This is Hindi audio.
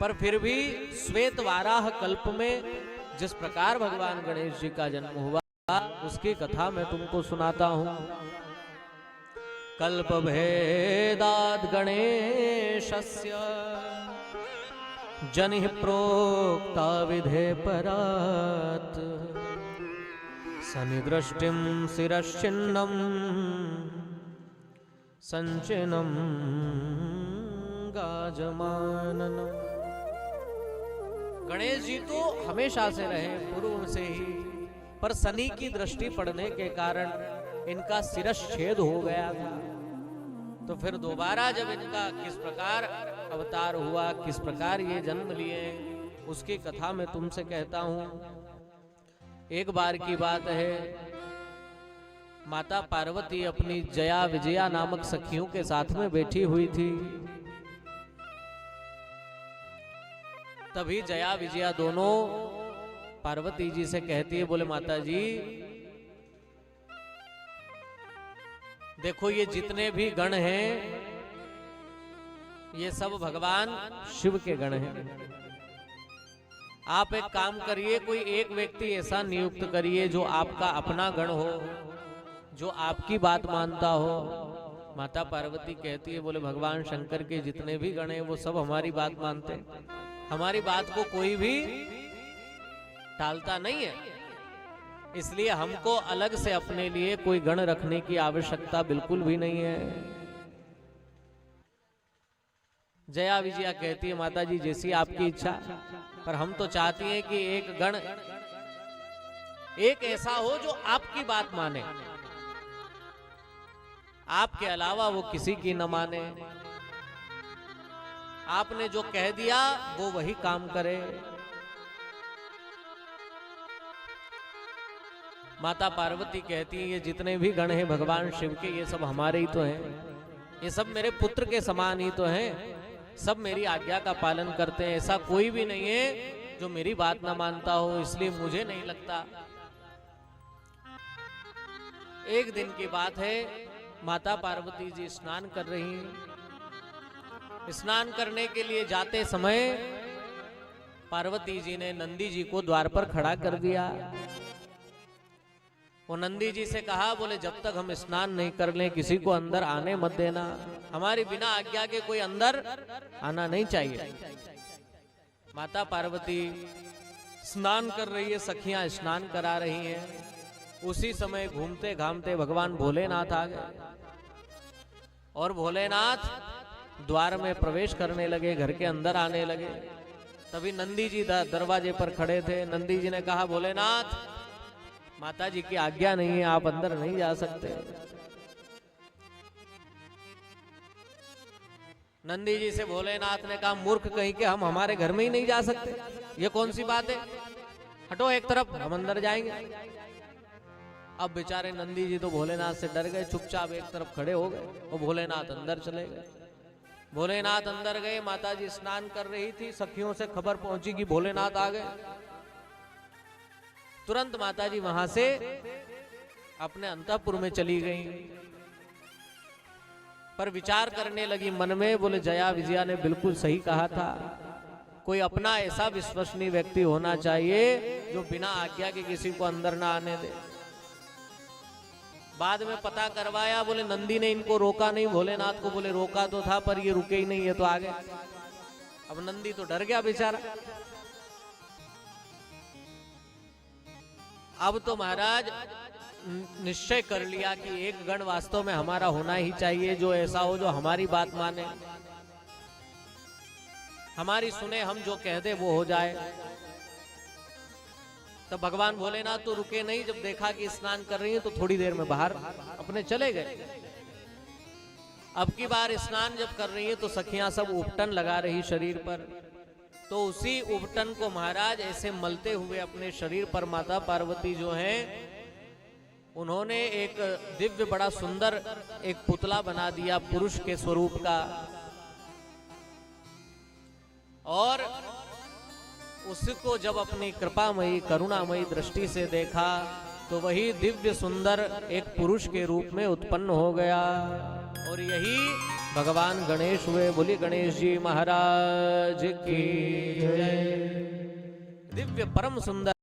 पर फिर भी श्वेत वाराह कल्प में जिस प्रकार भगवान गणेश जी का जन्म हुआ उसकी कथा मैं तुमको सुनाता हूं। कल्प भेदाद गणेशस्य जनिः प्रोक्ता विधे परात् सनिदृष्टिं शिरश्चिन्नं संचिनं गाजमाननम्। गणेश जी तो हमेशा से रहे, पूर्व से ही, पर शनि की दृष्टि पड़ने के कारण इनका शिरश्छेद हो गया था। तो फिर दोबारा जब इनका किस प्रकार अवतार हुआ, किस प्रकार ये जन्म लिए, उसकी कथा मैं तुमसे कहता हूं। एक बार की बात है, माता पार्वती अपनी जया विजया नामक सखियों के साथ में बैठी हुई थी। तभी जया विजया दोनों पार्वती जी से कहती है, बोले माता जी देखो ये जितने भी गण हैं ये सब भगवान शिव के गण हैं। आप एक काम करिए, कोई एक व्यक्ति ऐसा नियुक्त करिए जो आपका अपना गण हो, जो आपकी बात मानता हो। माता पार्वती कहती है, बोले भगवान शंकर के जितने भी गण हैं वो सब हमारी बात मानते हैं, हमारी बात को कोई भी टालता नहीं है, इसलिए हमको अलग से अपने लिए कोई गण रखने की आवश्यकता बिल्कुल भी नहीं है। जया विजया कहती है, माता जी जैसी आपकी इच्छा, पर हम तो चाहती हैं कि एक गण एक ऐसा हो जो आपकी बात माने, आपके अलावा वो किसी की न माने। आपने जो कह दिया वो वही काम करे। माता पार्वती कहती है, ये जितने भी गण हैं भगवान शिव के, ये सब हमारे ही तो हैं, ये सब मेरे पुत्र के समान ही तो हैं, सब मेरी आज्ञा का पालन करते हैं, ऐसा कोई भी नहीं है जो मेरी बात ना मानता हो, इसलिए मुझे नहीं लगता। एक दिन की बात है, माता पार्वती जी स्नान कर रही हैं। स्नान करने के लिए जाते समय पार्वती जी ने नंदी जी को द्वार पर खड़ा कर दिया। वो नंदी जी से कहा, बोले जब तक हम स्नान नहीं कर लें किसी को अंदर आने मत देना, हमारी बिना आज्ञा के कोई अंदर आना नहीं चाहिए। माता पार्वती स्नान कर रही है, सखियां स्नान करा रही हैं। उसी समय घूमते घामते भगवान भोलेनाथ आ गए और भोलेनाथ द्वार में प्रवेश करने लगे, घर के अंदर आने लगे। तभी नंदी जी दरवाजे पर खड़े थे। नंदी जी ने कहा, भोलेनाथ माता जी की आज्ञा नहीं है, आप अंदर नहीं जा सकते। नंदी जी से भोलेनाथ ने कहा, मूर्ख कहीं के, हम हमारे घर में ही नहीं जा सकते, ये कौन सी बात है, हटो एक तरफ, हम अंदर जाएंगे। अब बेचारे नंदी जी तो भोलेनाथ से डर गए, चुपचाप एक तरफ खड़े हो गए और भोलेनाथ अंदर चले गए। भोलेनाथ अंदर गए, माता जी स्नान कर रही थी, सखियों से खबर पहुंची कि भोलेनाथ आ गए। तुरंत माता जी वहां से अपने अंतःपुर में चली गई, पर विचार करने लगी मन में, बोले जया विजया ने बिल्कुल सही कहा था, कोई अपना ऐसा विश्वसनीय व्यक्ति होना चाहिए जो बिना आज्ञा के किसी को अंदर ना आने दे। बाद में पता करवाया, बोले नंदी ने इनको रोका नहीं, भोलेनाथ को बोले रोका तो था पर ये रुके ही नहीं, ये तो आ गए। अब नंदी तो डर गया बेचारा। अब तो महाराज निश्चय कर लिया कि एक गण वास्तव में हमारा होना ही चाहिए, जो ऐसा हो जो हमारी बात माने, हमारी सुने, हम जो कह दे वो हो जाए। तो भगवान भोलेनाथ तो रुके नहीं, जब देखा कि स्नान कर रही है तो थोड़ी देर में बाहर अपने चले गए। अब की बार स्नान जब कर रही है तो सखियां सब उपटन लगा रही शरीर पर, तो उसी उपटन को महाराज ऐसे मलते हुए अपने शरीर पर माता पार्वती जो हैं उन्होंने एक दिव्य बड़ा सुंदर एक पुतला बना दिया पुरुष के स्वरूप का, और उसको जब अपनी कृपामयी करुणामयी दृष्टि से देखा तो वही दिव्य सुंदर एक पुरुष के रूप में उत्पन्न हो गया। और यही भगवान गणेश हुए। बोली गणेश जी महाराज की जय। दिव्य परम सुंदर